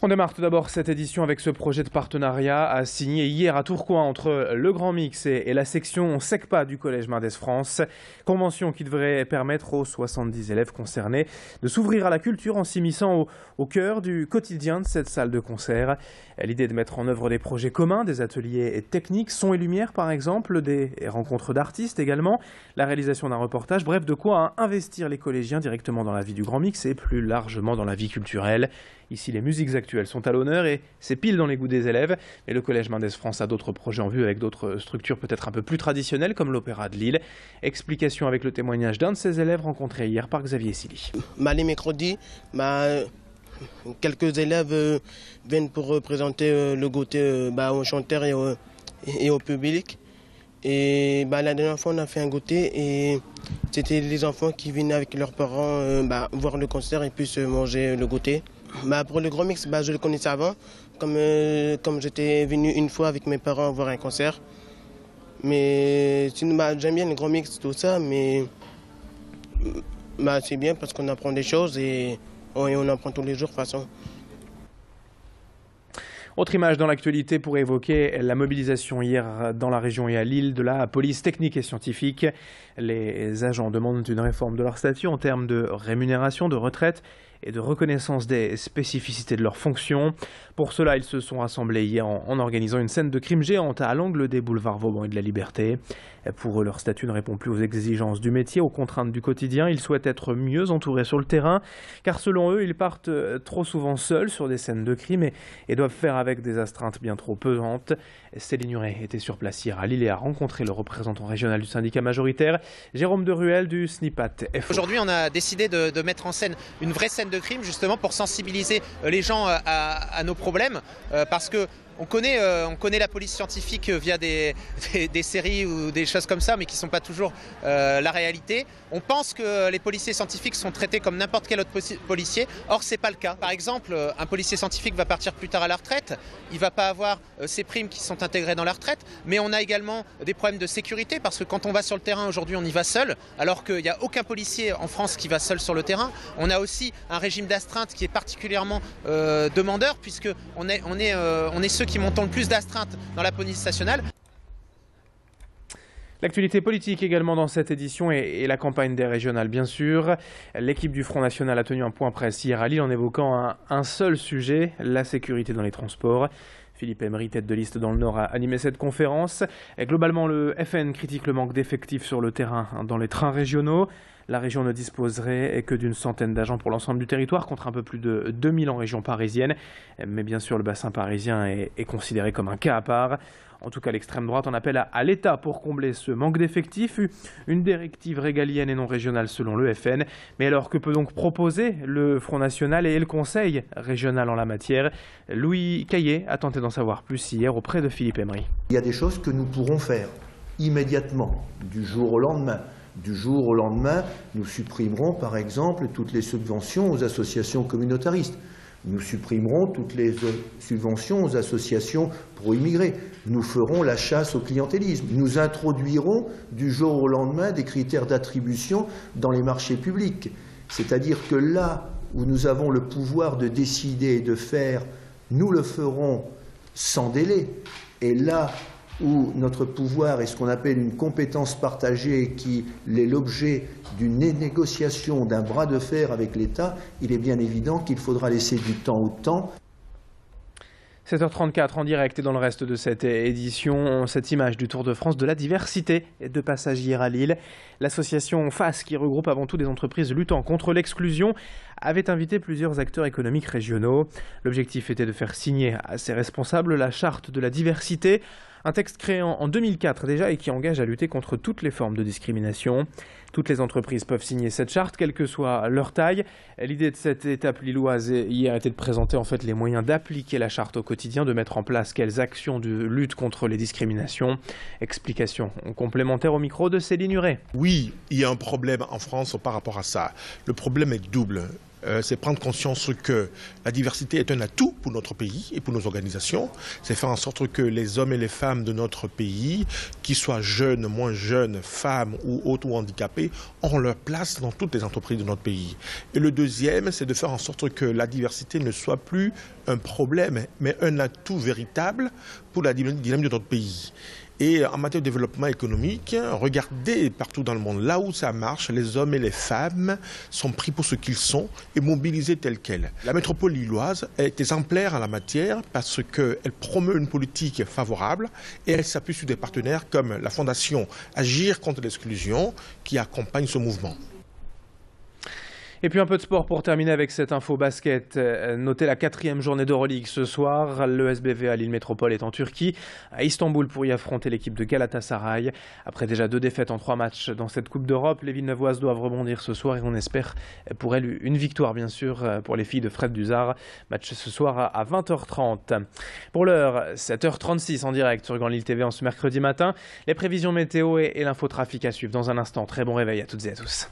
On démarre tout d'abord cette édition avec ce projet de partenariat signé hier à Tourcoing entre le Grand Mix et la section SECPA du Collège Mendès France. Convention qui devrait permettre aux 70 élèves concernés de s'ouvrir à la culture en s'immisçant au cœur du quotidien de cette salle de concert. L'idée de mettre en œuvre des projets communs, des ateliers techniques, son et lumière par exemple, des rencontres d'artistes également, la réalisation d'un reportage, bref de quoi investir les collégiens directement dans la vie du Grand Mix et plus largement dans la vie culturelle. Ici, les musiques actuelles sont à l'honneur et c'est pile dans les goûts des élèves. Mais le Collège Mendès France a d'autres projets en vue avec d'autres structures peut-être un peu plus traditionnelles comme l'Opéra de Lille. Explication avec le témoignage d'un de ses élèves rencontré hier par Xavier Silly. Les mercredis, quelques élèves viennent pour présenter le goûter aux chanteurs et au public. Et la dernière fois, on a fait un goûter et c'était les enfants qui venaient avec leurs parents voir le concert et puis se manger le goûter. Pour le Grand Mix, je le connaissais avant, comme j'étais venu une fois avec mes parents voir un concert. Mais j'aime bien le Grand Mix, tout ça, mais c'est bien parce qu'on apprend des choses et on apprend tous les jours de toute façon. Autre image dans l'actualité pour évoquer la mobilisation hier dans la région et à Lille de la police technique et scientifique. Les agents demandent une réforme de leur statut en termes de rémunération, de retraite et de reconnaissance des spécificités de leurs fonctions. Pour cela, ils se sont rassemblés hier en organisant une scène de crime géante à l'angle des boulevards Vauban et de la Liberté. Pour eux, leur statut ne répond plus aux exigences du métier, aux contraintes du quotidien. Ils souhaitent être mieux entourés sur le terrain, car selon eux, ils partent trop souvent seuls sur des scènes de crime et doivent faire avec des astreintes bien trop pesantes. Céline Nuret était sur place hier à Lille et a rencontré le représentant régional du syndicat majoritaire, Jérôme Deruel du SNIPAT FO. Aujourd'hui, on a décidé de mettre en scène une vraie scène de crime, justement pour sensibiliser les gens à nos problèmes, parce que on connaît la police scientifique via des séries ou des choses comme ça, mais qui ne sont pas toujours la réalité. On pense que les policiers scientifiques sont traités comme n'importe quel autre policier. Or, ce n'est pas le cas. Par exemple, un policier scientifique va partir plus tard à la retraite. Il ne va pas avoir ses primes qui sont intégrées dans la retraite. Mais on a également des problèmes de sécurité, parce que quand on va sur le terrain aujourd'hui, on y va seul, alors qu'il n'y a aucun policier en France qui va seul sur le terrain. On a aussi un régime d'astreinte qui est particulièrement demandeur, puisqu'on est ceux qui montons le plus d'astreintes dans la police nationale. L'actualité politique également dans cette édition et la campagne des régionales bien sûr. L'équipe du Front National a tenu un point presse hier à Lille en évoquant un seul sujet, la sécurité dans les transports. Philippe Emery, tête de liste dans le Nord, a animé cette conférence. Et globalement, le FN critique le manque d'effectifs sur le terrain dans les trains régionaux. La région ne disposerait que d'une centaine d'agents pour l'ensemble du territoire, contre un peu plus de 2000 en région parisienne. Mais bien sûr, le bassin parisien est considéré comme un cas à part. En tout cas, l'extrême droite en appelle à l'État pour combler ce manque d'effectifs. Une directive régalienne et non régionale selon le FN. Mais alors, que peut donc proposer le Front National et le Conseil régional en la matière? Louis Caillé a tenté d'en savoir plus hier auprès de Philippe Emery. Il y a des choses que nous pourrons faire immédiatement, du jour au lendemain. Du jour au lendemain, nous supprimerons par exemple toutes les subventions aux associations communautaristes. Nous supprimerons toutes les subventions aux associations pro-immigrés. Nous ferons la chasse au clientélisme. Nous introduirons du jour au lendemain des critères d'attribution dans les marchés publics. C'est-à-dire que là où nous avons le pouvoir de décider et de faire, nous le ferons sans délai. Et là où notre pouvoir est ce qu'on appelle une compétence partagée qui est l'objet d'une négociation, d'un bras de fer avec l'État, il est bien évident qu'il faudra laisser du temps au temps. 7h34 en direct et dans le reste de cette édition, cette image du Tour de France de la diversité de passage hier à Lille. L'association FAS, qui regroupe avant tout des entreprises luttant contre l'exclusion, avait invité plusieurs acteurs économiques régionaux. L'objectif était de faire signer à ses responsables la charte de la diversité, un texte créé en 2004 déjà et qui engage à lutter contre toutes les formes de discrimination. Toutes les entreprises peuvent signer cette charte, quelle que soit leur taille. L'idée de cette étape lilloise hier était de présenter en fait les moyens d'appliquer la charte au quotidien, de mettre en place quelles actions de lutte contre les discriminations. Explication complémentaire au micro de Céline Nuret. Oui, il y a un problème en France par rapport à ça. Le problème est double. c'est prendre conscience que la diversité est un atout pour notre pays et pour nos organisations. C'est faire en sorte que les hommes et les femmes de notre pays, qu'ils soient jeunes, moins jeunes, femmes ou autres ou handicapés, ont leur place dans toutes les entreprises de notre pays. Et le deuxième, c'est de faire en sorte que la diversité ne soit plus un problème, mais un atout véritable pour la dynamique de notre pays. Et en matière de développement économique, regardez partout dans le monde, là où ça marche, les hommes et les femmes sont pris pour ce qu'ils sont et mobilisés tels quels. La métropole lilloise est exemplaire en la matière parce qu'elle promeut une politique favorable et elle s'appuie sur des partenaires comme la Fondation Agir contre l'exclusion qui accompagne ce mouvement. Et puis un peu de sport pour terminer avec cette info basket. Notez la 4e journée d'Euroleague ce soir. Le SBV à Lille Métropole est en Turquie, à Istanbul pour y affronter l'équipe de Galatasaray. Après déjà 2 défaites en 3 matchs dans cette Coupe d'Europe, les Villeneuvoises doivent rebondir ce soir et on espère pour elles une victoire bien sûr pour les filles de Fred Duzard. Match ce soir à 20h30. Pour l'heure, 7h36 en direct sur Grand Lille TV en ce mercredi matin. Les prévisions météo et l'infotrafic à suivre dans un instant. Très bon réveil à toutes et à tous.